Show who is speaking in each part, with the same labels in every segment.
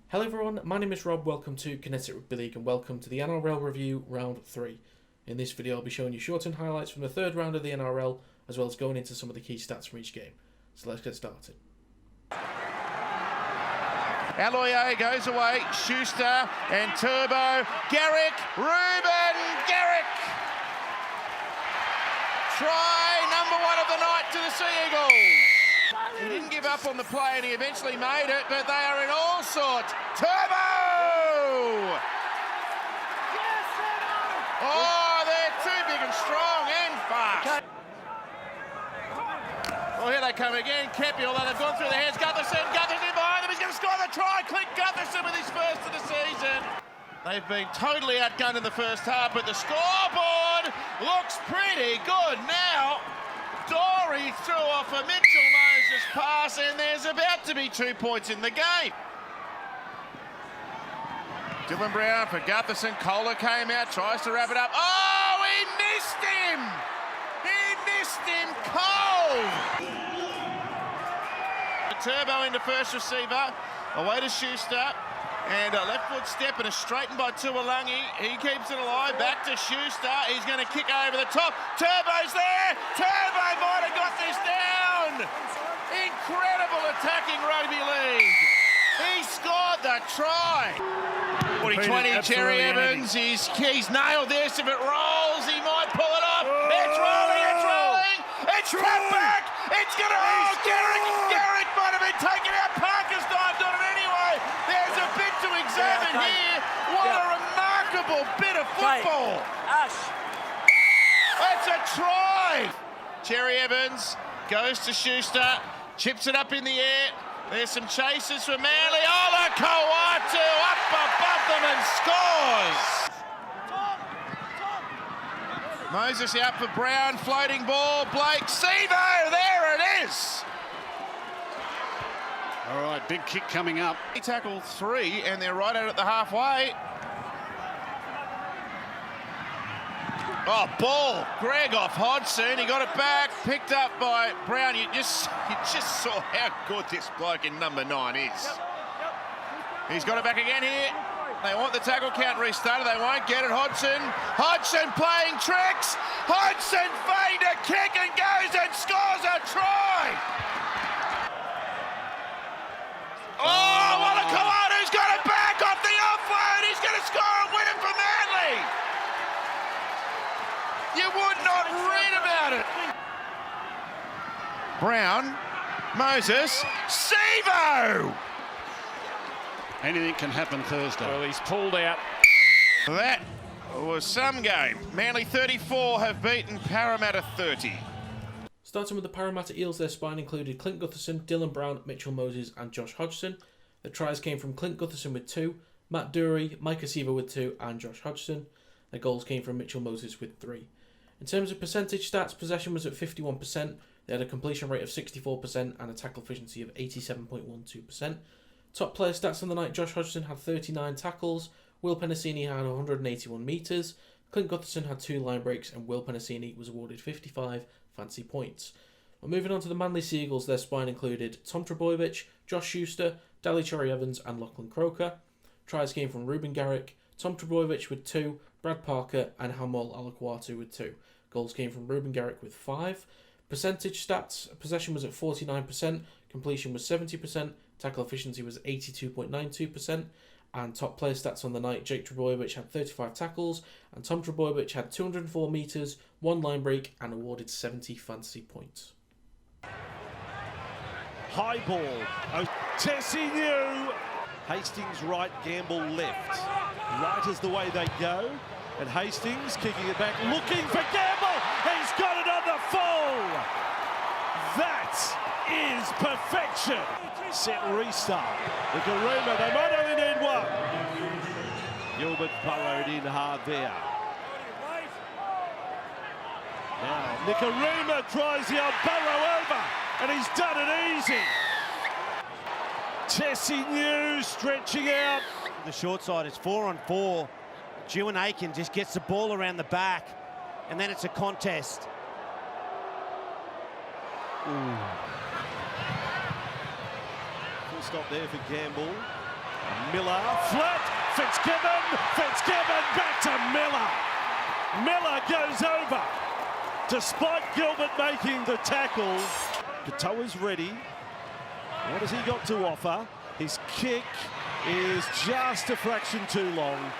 Speaker 1: Hello everyone, my name is Rob, welcome to Kinetic Rugby League and welcome to the NRL review round 3. In this video I'll be showing you shortened highlights from the third round of the NRL as well as going into some of the key stats from each game. So let's get started.
Speaker 2: Aloye goes away, Schuster and Turbo, Garrick, Ruben, Garrick! Try number 1 of the night to the Sea Eagles. He didn't give up on the play and he eventually made it, but they are in all sorts. Turbo! Oh, they're too big and strong and fast. Well, here they come again. Kepi, although they've gone through the hands. Gutherson behind them. He's going to score the try. Clint Gutherson with his first of the season. They've been totally outgunned in the first half, but the scoreboard looks pretty good now. Dory threw off a Mitchell Moses pass, and there's about to be 2 points in the game. Dylan Brown for Gutherson. Kohler came out, tries to wrap it up. Oh, he missed him! He missed him cold! Turbo into first receiver, away to Schuster, and a left foot step and a straightened by Tuolangi. He keeps it alive, back to Schuster. He's going to kick over the top. Turbo's there! Turbo might have got this down! Incredible attacking rugby league. He scored the try. 40-20, Cherry Evans. He's nailed this. If it rolls, he might pull it off. Oh. It's rolling, it's rolling. It's cut back. It's going to roll. Garrick might have been taken out. Parker's dived on it anyway. There's a bit to examine here. What a remarkable bit of football. That's a try. Cherry Evans goes to Schuster, chips it up in the air. There's some chases from Manly. Ola Kawatu up above them and scores. Moses out for Brown, floating ball. Blake Sevo, there it is.
Speaker 3: All right, big kick coming up.
Speaker 2: He tackled 3 and they're right out at the halfway. Oh, ball. Greg off Hodgson. He got it back. Picked up by Brown. You just saw how good this bloke in number 9 is. He's got it back again here. They want the tackle count restarted. They won't get it. Hodgson playing tricks. Hodgson feigned a kick and goes and scores a try. Oh, Walakawatu's got it back off the offload. He's going to score and win it for Manly. You would not read about it. Brown, Moses, Sevo!
Speaker 3: Anything can happen Thursday.
Speaker 4: Well, he's pulled out.
Speaker 2: That was some game. Manly 34 have beaten Parramatta 30.
Speaker 1: Starting with the Parramatta Eels, their spine included Clint Gutherson, Dylan Brown, Mitchell Moses and Josh Hodgson. The tries came from Clint Gutherson with 2, Matt Dury, Micah Sevo with 2 and Josh Hodgson. The goals came from Mitchell Moses with 3. In terms of percentage stats, possession was at 51%, they had a completion rate of 64% and a tackle efficiency of 87.12%. Top player stats on the night, Josh Hodgson had 39 tackles, Will Penasini had 181 metres, Clint Gutherson had 2 line breaks and Will Penasini was awarded 55 fancy points. Well, moving on to the Manly Sea Eagles, their spine included Tom Trbojevic, Josh Schuster, Daly Cherry Evans and Lachlan Croker. Tries came from Ruben Garrick, Tom Trbojevic with 2, Brad Parker and Hamal Alakwatu with 2. Goals came from Ruben Garrick with 5. Percentage stats, possession was at 49%, completion was 70%, tackle efficiency was 82.92%, and top player stats on the night, Jake Trbojevic had 35 tackles, and Tom Trbojevic had 204 metres, 1 line break, and awarded 70 fantasy points.
Speaker 5: High ball. Tessie New. Hastings right, Gamble left. Right is the way they go. And Hastings kicking it back, looking for Gamble. He's got it on the full. That is perfection. Set restart. The Garuma, they might only need 1. Gilbert burrowed in hard there. Now, Nikarima tries the old burrow over, and he's done it easy. Tessie New stretching out.
Speaker 6: The short side is 4-on-4. Juan Aiken just gets the ball around the back, and then it's a contest.
Speaker 5: Full stop there for Gamble. Miller, flat, Fitzgibbon, back to Miller. Miller goes over, despite Gilbert making the tackle. Katoa's ready. What has he got to offer? His kick is just a fraction too long.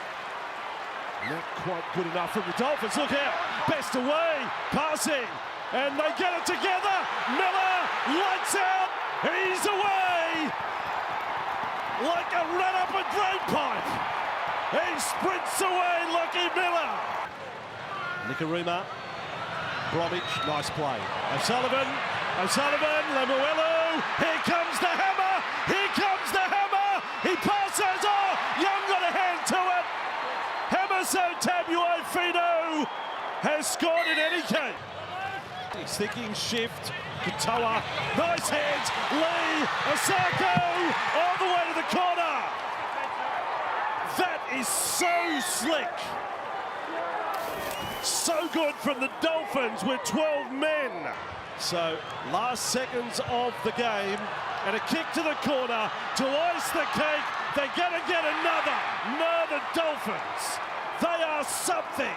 Speaker 5: Not quite good enough from the Dolphins. Look out, best away, passing, and they get it together. Miller, lights out, he's away. Like a run up a drain pipe. He sprints away, Lockie Miller. Nikarima, Bromwich, nice play. O'Sullivan, Lemuelu, here comes the hammer, he passes, Young got a hand to it. Hamaso Tabuai-Fidow has scored in any case. He's thinking shift, Katoa, nice hands, Lee, Osako, all the way to the corner. That is so slick. So good from the Dolphins with 12 men. So, last seconds of the game, and a kick to the corner to ice the cake. They're going to get another. No, the Dolphins. They are something.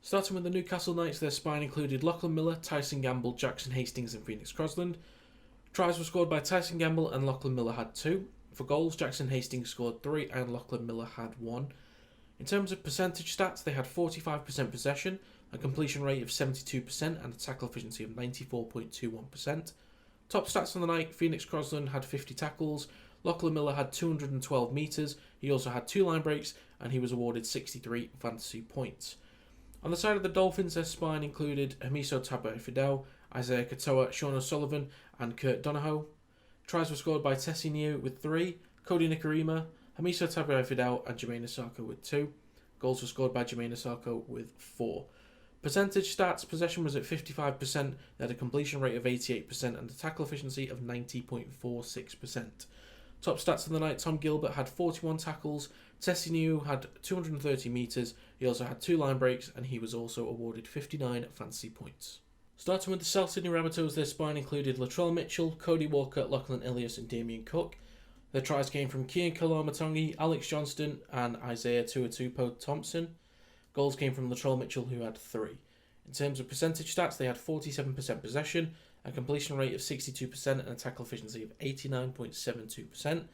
Speaker 1: Starting with the Newcastle Knights, their spine included Lachlan Miller, Tyson Gamble, Jackson Hastings and Phoenix Crosland. Tries were scored by Tyson Gamble and Lachlan Miller had 2. For goals, Jackson Hastings scored 3 and Lachlan Miller had 1. In terms of percentage stats, they had 45% possession, a completion rate of 72% and a tackle efficiency of 94.21%. Top stats on the night, Phoenix Crosland had 50 tackles, Lachlan Miller had 212 metres, he also had 2 line breaks and he was awarded 63 fantasy points. On the side of the Dolphins, their spine included Hamiso Tabuai-Fidow, Isaiah Katoa, Sean O'Sullivan and Kurt Donahoe. Tries were scored by Tessie Niu with 3, Cody Nikarima, Hamiso Tabuai-Fidow and Jermaine Osako with 2. Goals were scored by Jermaine Osako with 4. Percentage stats, possession was at 55%, they had a completion rate of 88% and a tackle efficiency of 90.46%. Top stats of the night, Tom Gilbert had 41 tackles, Tessie Niu had 230 metres, he also had 2 line breaks and he was also awarded 59 fantasy points. Starting with the South Sydney Rabbitohs, their spine included Latrell Mitchell, Cody Walker, Lachlan Ilias and Damien Cook. Their tries came from Kian Kalamatangi, Alex Johnston and Isaiah Tuatupo Thompson. Goals came from Latrell Mitchell, who had 3. In terms of percentage stats, they had 47% possession, a completion rate of 62% and a tackle efficiency of 89.72%.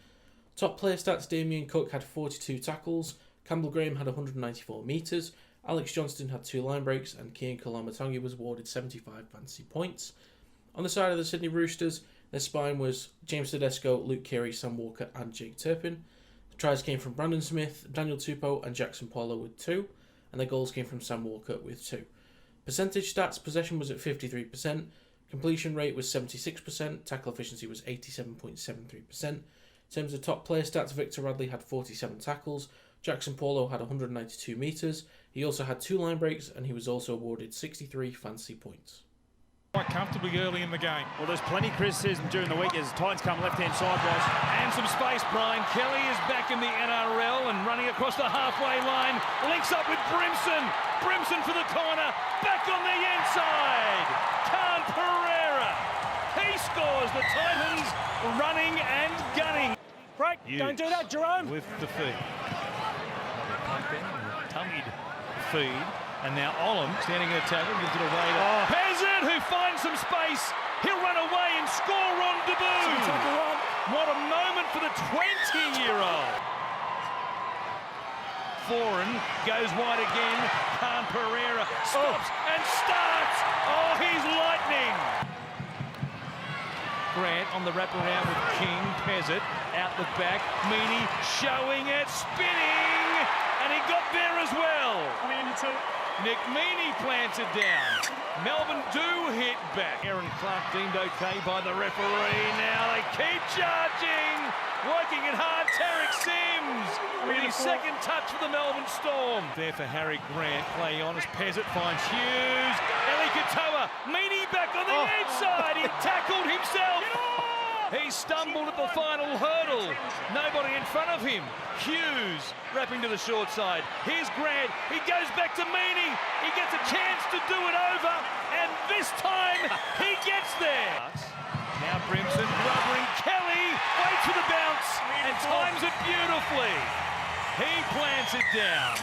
Speaker 1: Top player stats, Damien Cook had 42 tackles, Campbell Graham had 194 metres, Alex Johnston had 2 line breaks and Kian Kalamatangi was awarded 75 fantasy points. On the side of the Sydney Roosters, their spine was James Tedesco, Luke Keary, Sam Walker and Jake Turpin. The tries came from Brandon Smith, Daniel Tupou and Jackson Paulo with 2, and their goals came from Sam Walker with 2. Percentage stats, possession was at 53%, completion rate was 76%, tackle efficiency was 87.73%. In terms of top player stats, Victor Radley had 47 tackles, Jackson Paulo had 192 metres, he also had 2 line breaks and he was also awarded 63 fantasy points.
Speaker 4: Quite comfortably early in the game.
Speaker 7: Well, there's plenty of criticism during the week as Titans come left-hand sidewise.
Speaker 4: And some space. Brian Kelly is back in the NRL and running across the halfway line. Links up with Brimson. Brimson for the corner. Back on the inside. Khan Pereira. He scores. The Titans running and gunning.
Speaker 7: Break. Don't do that, Jerome.
Speaker 4: With the feed. Tummied feed. And now Olam standing in a tackle, gives it away to Peasant, who finds some space. He'll run away and score on debut. What a moment for the 20-year-old. Foran goes wide again. Khan Pereira stops and starts. Oh, he's lightning. Grant on the wraparound with King. Peasant out the back. Meaney showing it, spinning. And he got there as well. Nick Meaney plants it down. Melbourne do hit back. Aaron Clark deemed okay by the referee. Now they keep charging. Working it hard, Tarek Sims. Really second touch for the Melbourne Storm. There for Harry Grant. Play on as Peasant finds Hughes. Eli Katoa. Meaney back on the inside. He tackled himself. He stumbled at the final hurdle. Nobody in front of him. Hughes wrapping to the short side. Here's Grant. He goes back to Meaney. He gets a chance to do it over. And this time he gets there. Now Brimson rubbering Kelly. Waits waits for the bounce and times it beautifully. He plants it down.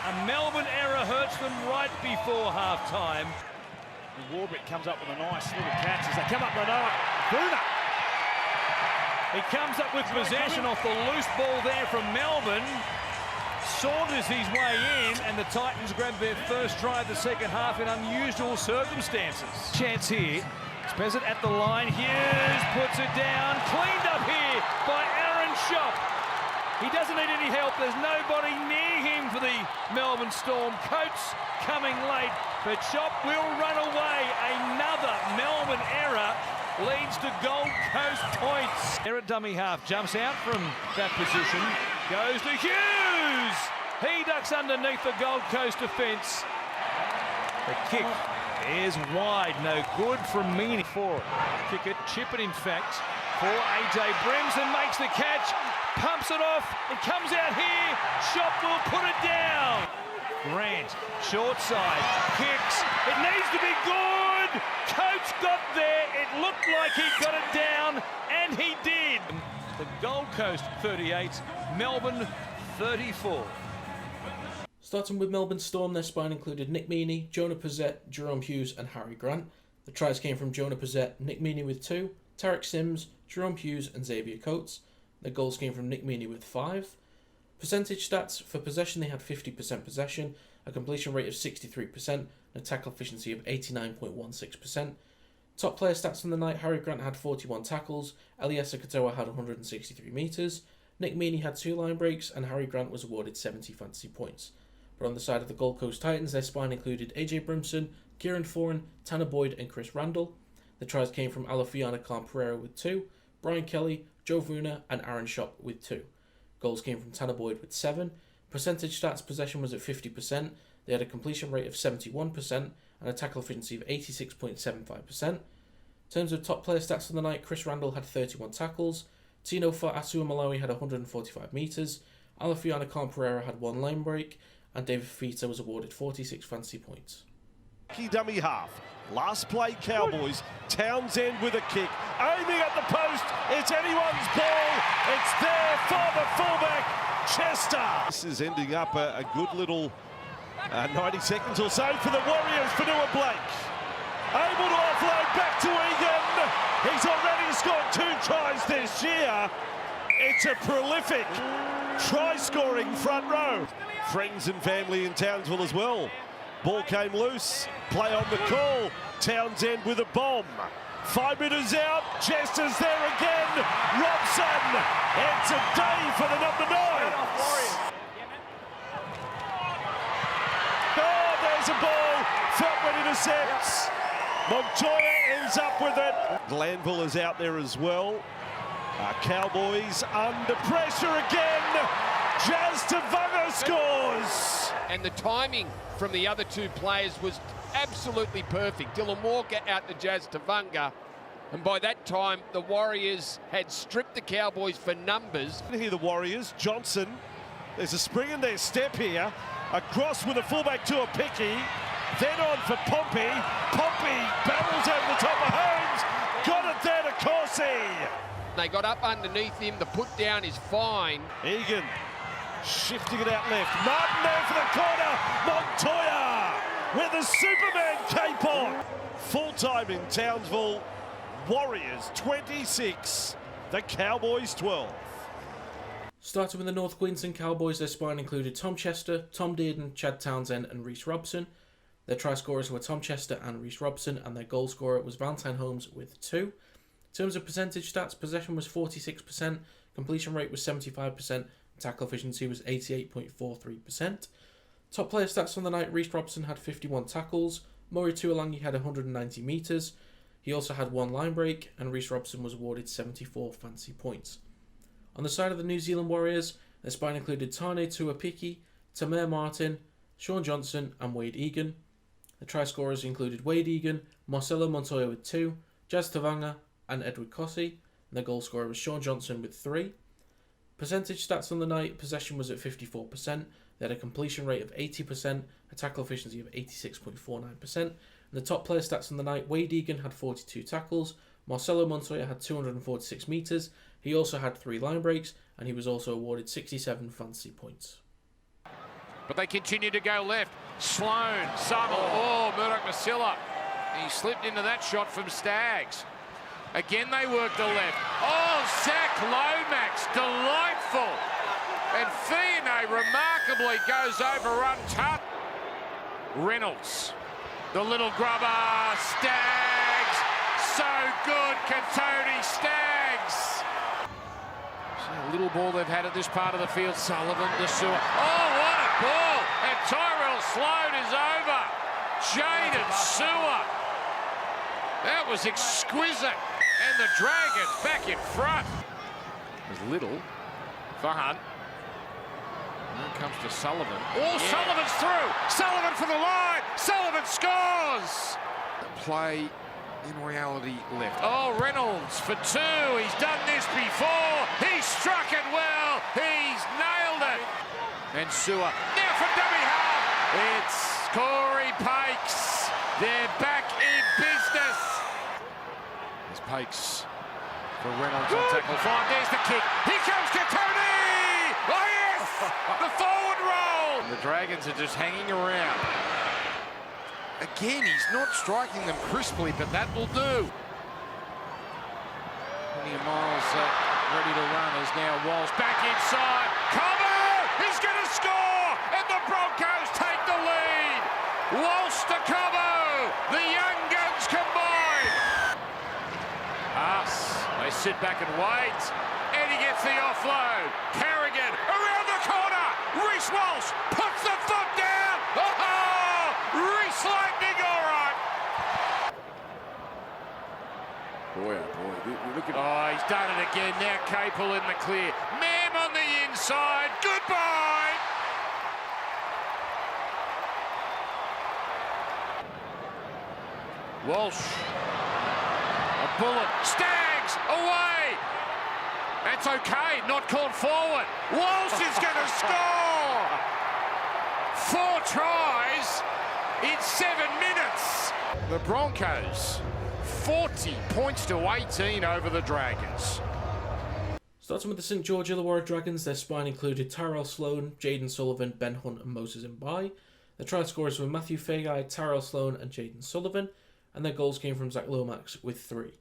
Speaker 4: A Melbourne error hurts them right before half-time.
Speaker 7: Warbrick comes up with a nice little catch as they come up the night. Boomer.
Speaker 4: He comes up with possession off the loose ball there from Melbourne. Saunters his way in, and the Titans grab their first try of the second half in unusual circumstances. Chance here. Spezza at the line. Hughes puts it down. Cleaned up here by Aaron Schopp. He doesn't need any help. There's nobody near him for the Melbourne Storm. Coates coming late, but Schopp will run away. Another Melbourne error leads to Gold Coast points. Error dummy half jumps out from that position. Goes to Hughes. He ducks underneath the Gold Coast defence. The kick is wide. No good from Meany for it. Kick it, chip it in fact, for AJ Bremson makes the catch. Pumps it off, it comes out here, Schopp will put it down. Grant, short side, kicks, it needs to be good. Coates got there, it looked like he got it down, and he did. The Gold Coast 38, Melbourne 34.
Speaker 1: Starting with Melbourne Storm, their spine included Nick Meany, Jonah Pizzette, Jerome Hughes and Harry Grant. The tries came from Jonah Pizzette, Nick Meany with 2, Tarek Sims, Jerome Hughes and Xavier Coates. The goals came from Nick Meany with 5. Percentage stats: for possession they had 50% possession, a completion rate of 63% and a tackle efficiency of 89.16%. Top player stats from the night: Harry Grant had 41 tackles, Eliesa Katoa had 163 metres, Nick Meany had 2 line breaks and Harry Grant was awarded 70 fantasy points. But on the side of the Gold Coast Titans, their spine included AJ Brimson, Kieran Foran, Tanner Boyd and Chris Randall. The tries came from Alafiana Khan Pereira with 2, Brian Kelly, Joe Vuna and Aaron Schopp with 2. Goals came from Tanner Boyd with 7. Percentage stats: possession was at 50%, they had a completion rate of 71% and a tackle efficiency of 86.75%. In terms of top player stats for the night, Chris Randall had 31 tackles, Tino Fa'asua Malawi had 145 metres, Alafiana Khan Pereira had 1 line break and David Fifita was awarded 46 fantasy points.
Speaker 5: Key dummy half. Last play Cowboys. Townsend with a kick. Aiming at the post. It's anyone's ball. It's there for the fullback, Chester. This is ending up a good little 90 seconds or so for the Warriors. Fanua Blake. Able to offload back to Egan. He's already scored 2 tries this year. It's a prolific try-scoring front row. Friends and family in Townsville as well. Ball came loose, play on the call, Townsend with a bomb. 5 metres out, Chester's there again, Robson, it's a day for the number 9. Oh, there's a ball, Feltman intercepts. Montoya ends up with it. Glanville is out there as well. Cowboys under pressure again, Jazz Tavanga scores.
Speaker 8: And the timing from the other 2 players was absolutely perfect. Dylan Walker out to Jazz Tavanga, and by that time the Warriors had stripped the Cowboys for numbers.
Speaker 5: Here the Warriors, Johnson, there's a spring in their step here, across with a fullback to a Picky, then on for Pompey. Pompey barrels over the top of Holmes, got it there to Corsi.
Speaker 8: They got up underneath him, the put down is fine.
Speaker 5: Egan shifting it out left. Martin there for the corner. Montoya with a Superman cape on. Full time in Townsville. Warriors 26, the Cowboys 12.
Speaker 1: Starting with the North Queensland Cowboys, their spine included Tom Chester, Tom Dearden, Chad Townsend and Reece Robson. Their try scorers were Tom Chester and Reece Robson, and their goal scorer was Valentine Holmes with 2. In terms of percentage stats, possession was 46%, completion rate was 75%, tackle efficiency was 88.43%. Top player stats from the night: Reece Robson had 51 tackles, Murray Tuolangi had 190 metres, he also had 1 line break, and Reece Robson was awarded 74 fantasy points. On the side of the New Zealand Warriors, their spine included Tane Tuapiki, Tamir Martin, Sean Johnson and Wade Egan. The try scorers included Wade Egan, Marcelo Montoya with 2, Jazz Tavanga and Edward Cossey, and the goal scorer was Sean Johnson with 3. Percentage stats on the night: possession was at 54%, they had a completion rate of 80%, a tackle efficiency of 86.49%, and the top player stats on the night: Wade Egan had 42 tackles, Marcelo Montoya had 246 metres. He also had 3 line breaks, and he was also awarded 67 fantasy points.
Speaker 8: But they continue to go left. Sloan, Summer, Murdoch-Masila. He slipped into that shot from Staggs. Again, they work the left. Oh, Zach Lomax, delightful. And Fiona remarkably goes over untouched. Reynolds, the little grubber, Staggs. So good, Katoni Staggs. A little ball they've had at this part of the field. Sullivan to Sewer. Oh, what a ball! And Tyrell Sloan is over. Jaden Sewer. That was exquisite. And the Dragons back in front. There's Little for Hunt. Now it comes to Sullivan. Oh, yeah. Sullivan's through. Sullivan for the line. Sullivan scores. Play in reality left. Oh, Reynolds for 2. He's done this before. He struck it well. He's nailed it. And Sewer now for dummy half. It's Corey Pakes. They're back in business. There's Pakes for Reynolds on tackle 5. There's the kick. Here comes Katoni. Oh, yes! The forward roll. And the Dragons are just hanging around. Again, he's not striking them crisply, but that will do. Plenty of miles ready to run as now Walsh back inside. Cobo! He's going to score! And the Broncos take the lead. Walsh to Cobo. The young guns combine. They sit back and wait. And he gets the offload. Carrigan around the corner. Reece Walsh puts the foot down. Oh! Reece Lightning, all right. Boy, oh boy. Look at he's done it again. Now Capel in the clear. Mam on the inside. Goodbye. Walsh. A bullet. Staggs away. That's okay. Not called forward. Walsh is going to score. 4 tries in 7 minutes. The Broncos, 40 points to 18 over the Dragons.
Speaker 1: Starting with the St George Illawarra Dragons, their spine included Tyrell Sloan, Jaden Sullivan, Ben Hunt and Moses Mbai. The try scorers were Matthew Feagai, Tyrell Sloan and Jaden Sullivan, and their goals came from Zach Lomax with 3.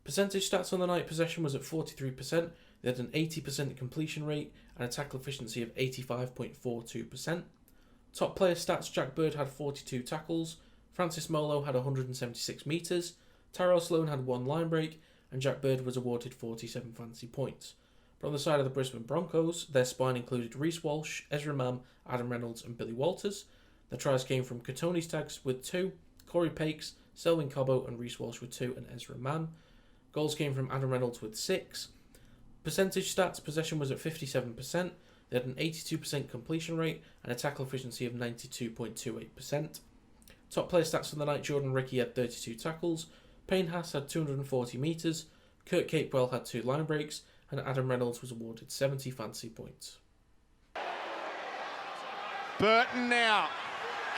Speaker 1: Percentage stats on the night: possession was at 43%, they had an 80% completion rate and a tackle efficiency of 85.42%. Top player stats: Jack Bird had 42 tackles, Francis Molo had 176 metres, Tyrell Sloan had 1 line break, and Jack Bird was awarded 47 fantasy points. But on the side of the Brisbane Broncos, their spine included Reece Walsh, Ezra Mam, Adam Reynolds and Billy Walters. The tries came from Katoni Staggs with 2, Corey Pakes, Selwyn Cobbo and Reece Walsh with 2 and Ezra Mam. Goals came from Adam Reynolds with 6. Percentage stats: possession was at 57%, they had an 82% completion rate and a tackle efficiency of 92.28%. Top player stats for the night: Jordan Rickey had 32 tackles, Payne Haas had 240 metres, Kurt Capewell had 2 line breaks, and Adam Reynolds was awarded 70 fantasy points.
Speaker 2: Burton now.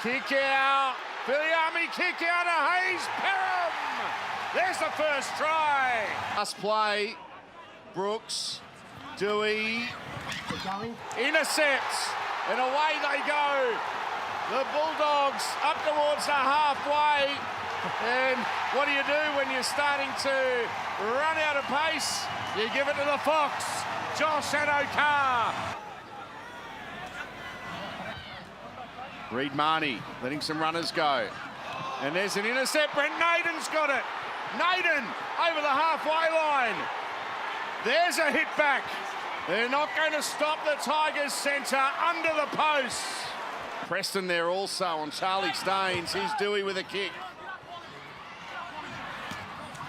Speaker 2: Kick out. Viliami kick out of Hayes Perham. There's the first try. Last play. Brooks. Dewey. Intercepts. And away they go. The Bulldogs up towards the halfway. And what do you do when you're starting to run out of pace? You give it to the Fox. Josh Adokar. Reed Marnie letting some runners go. And there's an intercept. Brent Naden's got it. Naden over the halfway line. There's a hit back. They're not going to stop the Tigers centre under the post. Preston there also on Charlie Staines. Here's Dewey with a kick.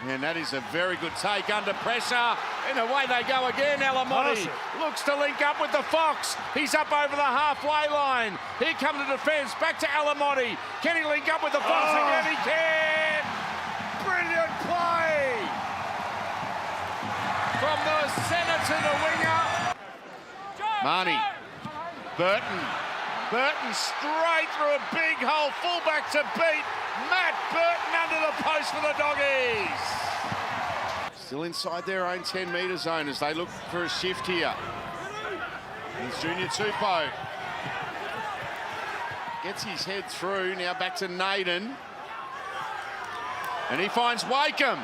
Speaker 2: And that is a very good take under pressure. And away they go again. Alamotti looks to link up with the Fox. He's up over the halfway line. Here comes the defence. Back to Alamotti. Can he link up with the Fox again? He can. Brilliant play. From the centre to the winger. Marnie. Burton. Burton straight through a big hole. Fullback to beat. Matt Burton under the post for the Doggies. Still inside their own 10-metre zone as they look for a shift here. It's Junior Tupou. Gets his head through, now back to Naden. And he finds Wakeham.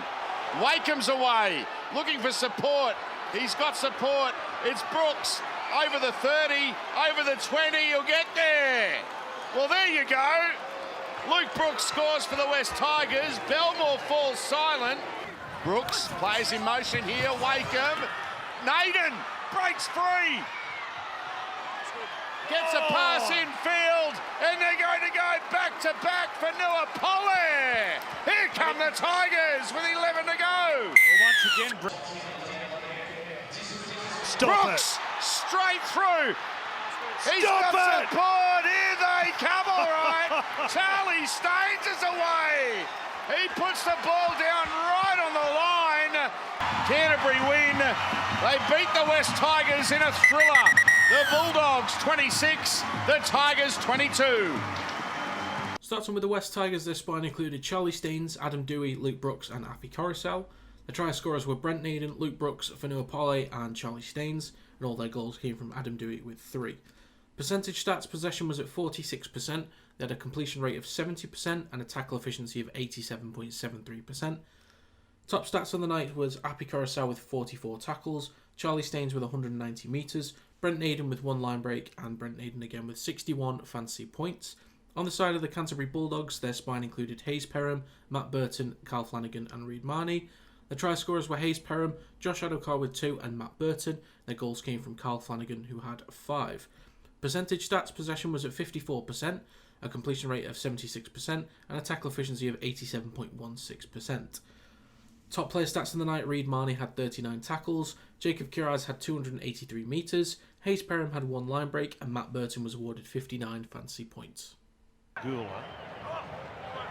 Speaker 2: Wakeham's away, looking for support. He's got support. It's Brooks, over the 30, over the 20, he'll get there. Well, there you go. Luke Brooks scores for the West Tigers. Belmore falls silent. Brooks plays in motion here, Wakeham. Naden breaks free. Gets a pass in field, and they're going to go back-to-back for Nuapole. Here come the Tigers with 11 to go.
Speaker 7: Well, once again,
Speaker 2: Brooks straight through. He's got support. Here they come, all right. Charlie Staines is away. He puts the ball down right on the line. Canterbury win. They beat the West Tigers in a thriller. The Bulldogs 26, the Tigers 22.
Speaker 1: Starting with the West Tigers, their spine included Charlie Staines, Adam Dewey, Luke Brooks and Afi Coruscant. The try scorers were Brent Naden, Luke Brooks, Nuapole and Charlie Staines, and all their goals came from Adam Dewey with 3. Percentage stats, possession was at 46%, they had a completion rate of 70% and a tackle efficiency of 87.73%. Top stats on the night was Api Coruscant with 44 tackles, Charlie Staines with 190 metres, Brent Naden with 1 line break, and Brent Naden again with 61 fantasy points. On the side of the Canterbury Bulldogs, their spine included Hayes Perham, Matt Burton, Carl Flanagan and Reid Marnie. The try scorers were Hayes Perham, Josh Adokar with 2 and Matt Burton. Their goals came from Carl Flanagan who had 5. Percentage stats, possession was at 54%, a completion rate of 76% and a tackle efficiency of 87.16%. Top player stats in the night, Reid Marnie had 39 tackles, Jacob Kiraz had 283 metres, Hayes Perham had 1 line break and Matt Burton was awarded 59 fantasy points.
Speaker 4: Gula.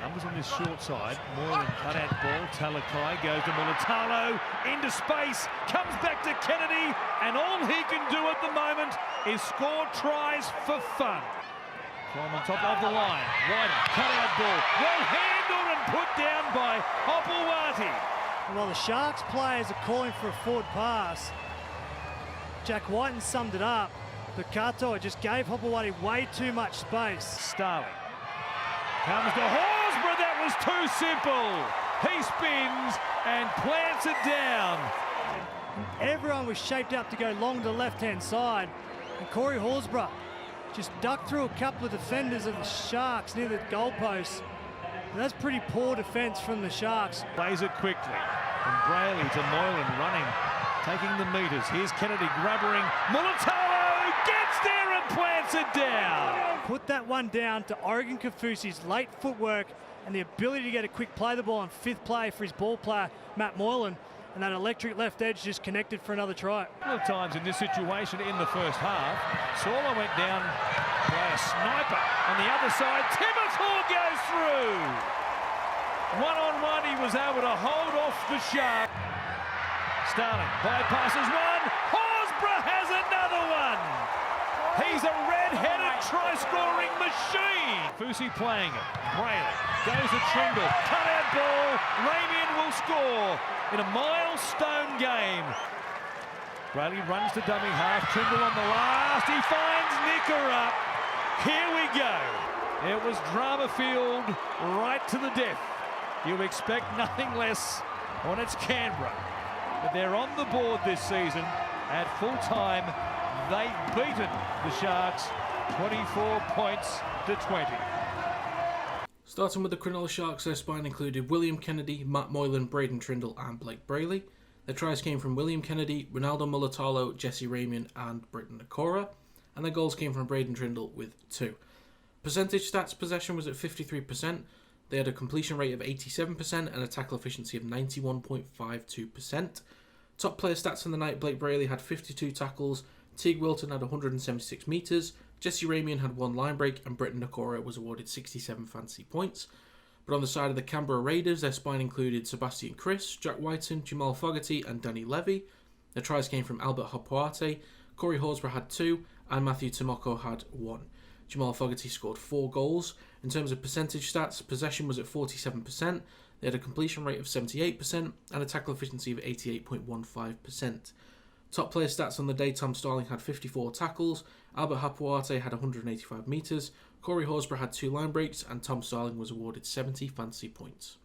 Speaker 4: Numbers on this short side. Moylan cut out ball. Talakai goes to Mulatalo. Into space. Comes back to Kennedy. And all he can do at the moment is score tries for fun. From on top of the line. White cut out ball. Well handled and put down by Hopewati.
Speaker 9: While the Sharks players are calling for a forward pass, Jack Whiten summed it up. But Katoa just gave Hopewati way too much space.
Speaker 4: Starling comes to Horsburgh. That was too simple. He spins and plants it down.
Speaker 9: And everyone was shaped up to go long to the left-hand side. And Corey Horsburgh just ducked through a couple of defenders of the Sharks near the goalpost. And that's pretty poor defence from the Sharks.
Speaker 4: Plays it quickly. From Brayley to Moylan running, taking the metres. Here's Kennedy grubbering. Mulatalo gets there and plants it down.
Speaker 9: Put that one down to Oregon Kafusi's late footwork and the ability to get a quick play the ball on 5th play for his ball player, Matt Moylan. And that electric left edge just connected for another try.
Speaker 4: A couple of times in this situation in the first half, Sawler went down by a sniper. On the other side, Timothy goes through. One-on-one, he was able to hold off the Shark. Starling bypasses one. Horsburgh has another one. He's a red-headed try-scoring machine. Fusi playing it. Brayley goes to Trimble. Cut-out ball. Ramian will score in a milestone game. Brayley runs to dummy half. Trimble on the last. He finds Nicker up. Here we go. It was drama-filled right to the death. You expect nothing less when it's Canberra. But they're on the board this season at full time. They've beaten the Sharks 24 points to 20.
Speaker 1: Starting with the Cronulla Sharks, their spine included William Kennedy, Matt Moylan, Braden Trindle and Blake Brayley. Their tries came from William Kennedy, Ronaldo Mulatalo, Jesse Ramian and Britton Nakora. And their goals came from Braden Trindle with 2. Percentage stats, possession was at 53%. They had a completion rate of 87% and a tackle efficiency of 91.52%. Top player stats on the night, Blake Brayley had 52 tackles, Teague Wilton had 176 metres, Jesse Ramian had 1 line break and Britton Nakora was awarded 67 fantasy points. But on the side of the Canberra Raiders, their spine included Sebastian Chris, Jack Whiten, Jamal Fogarty and Danny Levy. Their tries came from Albert Hopewati, Corey Horsburgh had 2 and Matthew Tomoko had 1. Jamal Fogarty scored 4 goals. In terms of percentage stats, possession was at 47%. They They had a completion rate of 78% and a tackle efficiency of 88.15%. Top player stats on the day: Tom Starling had 54 tackles, Albert Hapuate had 185 metres, Corey Horsburgh had 2 line breaks, and Tom Starling was awarded 70 fantasy points.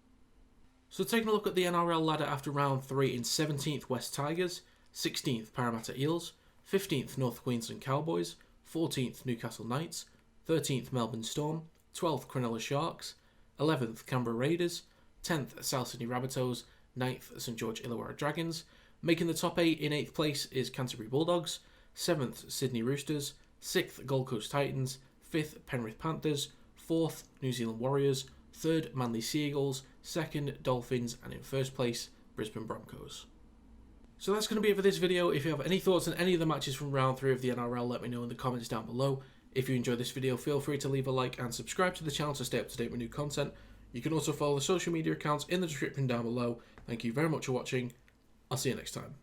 Speaker 1: So taking a look at the NRL ladder after round 3, in 17th West Tigers, 16th Parramatta Eels, 15th North Queensland Cowboys, 14th Newcastle Knights, 13th Melbourne Storm, 12th Cronulla Sharks, 11th Canberra Raiders, 10th South Sydney Rabbitohs, 9th St George Illawarra Dragons. Making the top 8 in 8th place is Canterbury Bulldogs, 7th Sydney Roosters, 6th Gold Coast Titans, 5th Penrith Panthers, 4th New Zealand Warriors, 3rd Manly Seagulls, 2nd Dolphins, and in 1st place Brisbane Broncos. So that's going to be it for this video. If you have any thoughts on any of the matches from round 3 of the NRL, let me know in the comments down below. If you enjoyed this video, feel free to leave a like and subscribe to the channel to stay up to date with new content. You can also follow the social media accounts in the description down below. Thank you very much for watching. I'll see you next time.